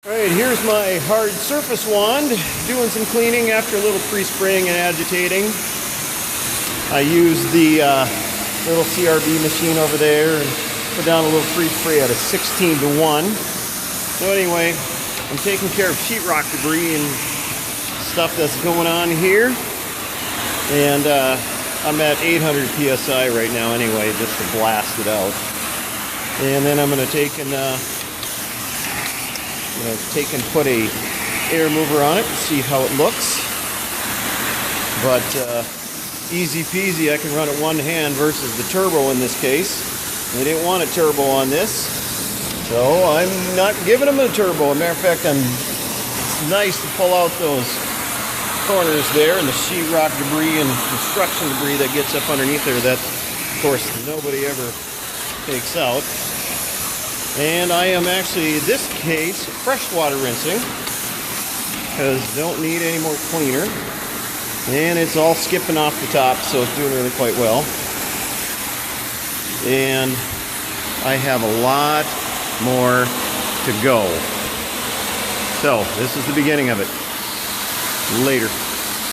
Alright, here's my hard surface wand, doing some cleaning after a little pre-spraying and agitating. I used the little CRB machine over there and put down a little pre-spray at a 16:1. So anyway, I'm taking care of sheetrock debris and stuff that's going on here. And I'm at 800 PSI right now anyway, just to blast it out. And then I'm going to take and put a air mover on it and see how it looks. But easy peasy, I can run it one hand versus the turbo in this case. They didn't want a turbo on this, so I'm not giving them a turbo. As a matter of fact, it's nice to pull out those corners there and the sheetrock debris and construction debris that gets up underneath there that, of course, nobody ever takes out. And I am actually, in this case, freshwater rinsing because don't need any more cleaner. And it's all skipping off the top, so it's doing really quite well. And I have a lot more to go. So this is the beginning of it. Later.